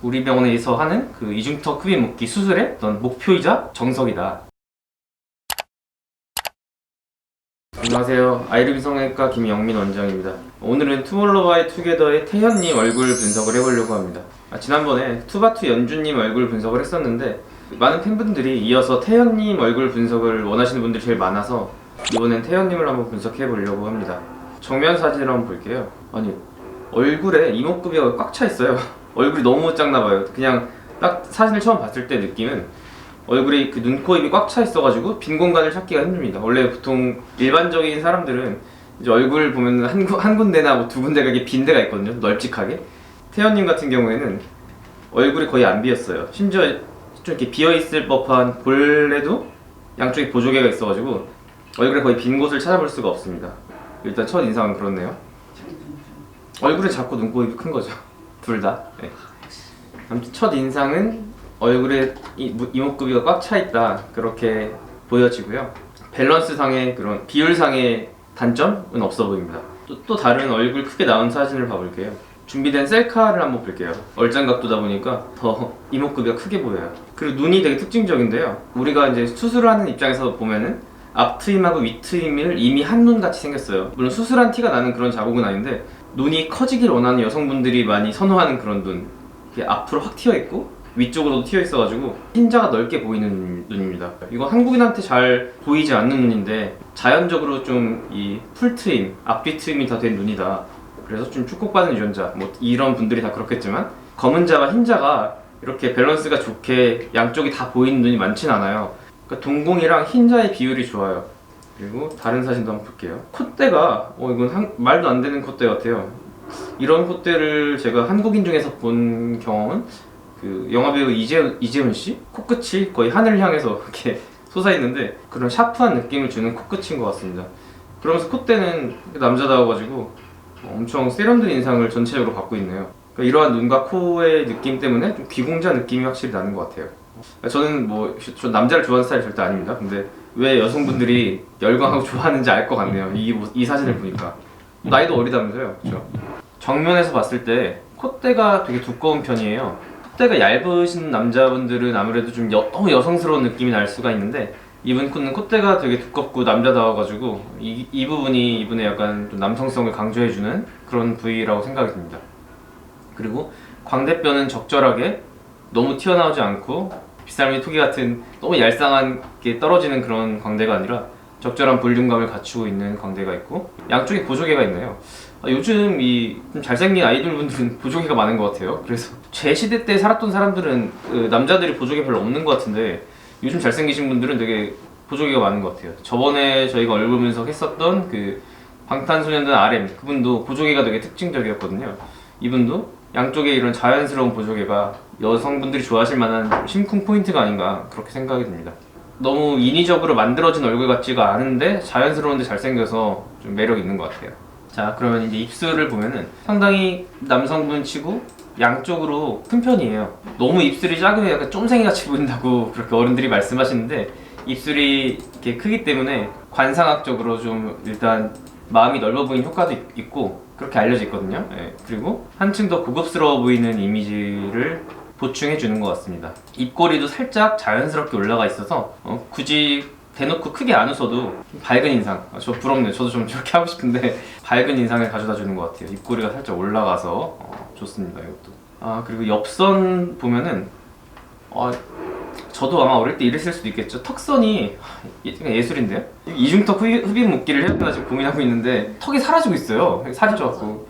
우리 병원에서 하는 그 이중턱 흡입 묶기 수술의 어떤 목표이자 정석이다. 안녕하세요. 아이르비 성형외과 김영민 원장입니다. 오늘은 투몰로우 바이 투게더의 태현님 얼굴 분석을 해보려고 합니다. 지난번에 투바투 연주님 얼굴 분석을 했었는데 많은 팬분들이 이어서 태현님 얼굴 분석을 원하시는 분들이 제일 많아서 이번엔 태현님을 한번 분석해 보려고 합니다. 정면 사진을 한번 볼게요. 아니, 얼굴에 이목구비가 꽉 차 있어요. 얼굴이 너무 작나 봐요. 그냥 딱 사진을 처음 봤을 때 느낌은 얼굴에 그 눈, 코, 입이 꽉 차 있어가지고 빈 공간을 찾기가 힘듭니다. 원래 보통 일반적인 사람들은 이제 얼굴 보면 한 군데나 뭐 두 군데가 이렇게 빈 데가 있거든요. 널찍하게. 태연님 같은 경우에는 얼굴이 거의 안 비었어요. 심지어 좀 이렇게 비어있을 법한 볼에도 양쪽에 보조개가 있어가지고 얼굴에 거의 빈 곳을 찾아볼 수가 없습니다. 일단 첫 인상은 그렇네요. 얼굴이 작고 눈, 코, 입이 큰 거죠. 둘 다. 네. 아무튼 첫 인상은 얼굴에 이목구비가 꽉 차 있다, 그렇게 보여지고요. 밸런스상의 그런 비율상의 단점은 없어 보입니다. 또 다른 얼굴 크게 나온 사진을 봐볼게요. 준비된 셀카를 한번 볼게요. 얼짱 각도다 보니까 더 이목구비가 크게 보여요. 그리고 눈이 되게 특징적인데요. 우리가 이제 수술을 하는 입장에서 보면은 앞트임하고 윗트임을 이미 한 눈 같이 생겼어요. 물론 수술한 티가 나는 그런 자국은 아닌데 눈이 커지길 원하는 여성분들이 많이 선호하는 그런 눈. 이렇게 앞으로 확 튀어 있고 위쪽으로도 튀어 있어가지고 흰자가 넓게 보이는 눈입니다. 이거 한국인한테 잘 보이지 않는 눈인데 자연적으로 좀 이 풀트임, 앞뒤 트임이 다 된 눈이다. 그래서 좀 축복받은 유전자, 뭐 이런 분들이 다 그렇겠지만 검은 자와 흰 자가 이렇게 밸런스가 좋게 양쪽이 다 보이는 눈이 많진 않아요. 그러니까 동공이랑 흰 자의 비율이 좋아요. 그리고 다른 사진도 한번 볼게요. 콧대가 이건 말도 안 되는 콧대 같아요. 이런 콧대를 제가 한국인 중에서 본 경험은 그 영화배우 이재훈 씨 코끝이 거의 하늘을 향해서 이렇게 솟아있는데 그런 샤프한 느낌을 주는 코끝인 것 같습니다. 그러면서 콧대는 남자다워가지고 엄청 세련된 인상을 전체적으로 갖고 있네요. 그러니까 이러한 눈과 코의 느낌 때문에 좀 귀공자 느낌이 확실히 나는 것 같아요. 저는 저 남자를 좋아하는 스타일이 절대 아닙니다. 근데 왜 여성분들이 열광하고 좋아하는지 알 것 같네요. 이 사진을 보니까. 나이도 어리다면서요, 그렇죠? 정면에서 봤을 때 콧대가 되게 두꺼운 편이에요. 콧대가 얇으신 남자분들은 아무래도 좀 너무 여성스러운 느낌이 날 수가 있는데 이분 콧대가 되게 두껍고 남자다워가지고 이 부분이 이분의 약간 좀 남성성을 강조해주는 그런 부위라고 생각이 듭니다. 그리고 광대뼈는 적절하게 너무 튀어나오지 않고 빗살무늬 토기 같은 너무 얄쌍하게 떨어지는 그런 광대가 아니라 적절한 볼륨감을 갖추고 있는 광대가 있고 양쪽에 보조개가 있네요. 요즘 좀 잘생긴 아이돌분들은 보조개가 많은 것 같아요. 그래서 제 시대 때 살았던 사람들은 남자들이 보조개 별로 없는 것 같은데 요즘 잘생기신 분들은 되게 보조개가 많은 것 같아요. 저번에 저희가 얼굴 분석했었던 그 방탄소년단 RM, 그분도 보조개가 되게 특징적이었거든요. 이분도 양쪽에 이런 자연스러운 보조개가 여성분들이 좋아하실 만한 심쿵 포인트가 아닌가, 그렇게 생각이 듭니다. 너무 인위적으로 만들어진 얼굴 같지가 않은데 자연스러운데 잘생겨서 좀 매력 있는 것 같아요. 자, 그러면 이제 입술을 보면은 상당히 남성분 치고 양쪽으로 큰 편이에요. 너무 입술이 작으면 약간 쫌생이 같이 보인다고 그렇게 어른들이 말씀하시는데 입술이 이렇게 크기 때문에 관상학적으로 좀 일단 마음이 넓어 보이는 효과도 있고 그렇게 알려져 있거든요. 네. 그리고 한층 더 고급스러워 보이는 이미지를 보충해 주는 것 같습니다. 입꼬리도 살짝 자연스럽게 올라가 있어서 굳이 대놓고 크게 안 웃어도 밝은 인상, 저 부럽네요. 저도 좀 저렇게 하고 싶은데 밝은 인상을 가져다 주는 것 같아요. 입꼬리가 살짝 올라가서 좋습니다. 이것도. 그리고 옆선 보면은 저도 아마 어릴 때 이랬을 수도 있겠죠. 턱선이 예술인데요? 이중턱 흡입 묶기를 해야 되나 지금 고민하고 있는데 턱이 사라지고 있어요. 살이 쪄갖고.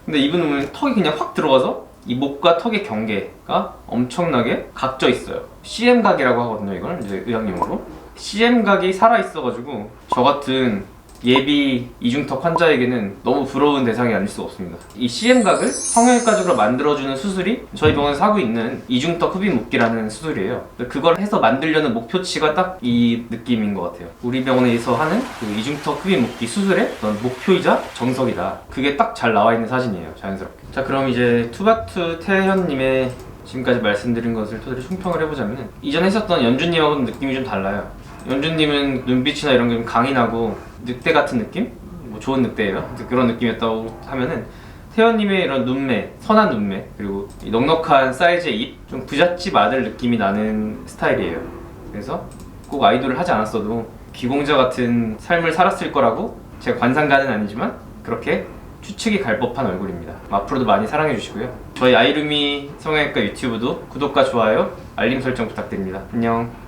근데 이분은 턱이 그냥 확 들어가서 이 목과 턱의 경계가 엄청나게 각져 있어요. CM각이라고 하거든요. 이걸 이제 의학용어로. CM각이 살아있어가지고 저 같은 예비 이중턱 환자에게는 너무 부러운 대상이 아닐 수가 없습니다. 이 CM각을 성형외과적으로 만들어주는 수술이 저희 병원에서 하고 있는 이중턱 흡입 묶기라는 수술이에요. 그걸 해서 만들려는 목표치가 딱 이 느낌인 것 같아요. 우리 병원에서 하는 그 이중턱 흡입 묶기 수술의 어떤 목표이자 정석이다. 그게 딱 잘 나와 있는 사진이에요. 자연스럽게. 자, 그럼 이제 투바투 태현님의 지금까지 말씀드린 것을 토대로 총평을 해보자면 이전에 했었던 연주님하고는 느낌이 좀 달라요. 연주님은 눈빛이나 이런 게 좀 강인하고 늑대 같은 느낌? 뭐 좋은 늑대예요. 그런 느낌이었다고 하면은 태연님의 이런 눈매, 선한 눈매, 그리고 이 넉넉한 사이즈의 입, 좀 부잣집 아들 느낌이 나는 스타일이에요. 그래서 꼭 아이돌을 하지 않았어도 귀공자 같은 삶을 살았을 거라고, 제가 관상가는 아니지만 그렇게 추측이 갈 법한 얼굴입니다. 앞으로도 많이 사랑해 주시고요. 저희 아이루미 성형외과 유튜브도 구독과 좋아요, 알림 설정 부탁드립니다. 안녕.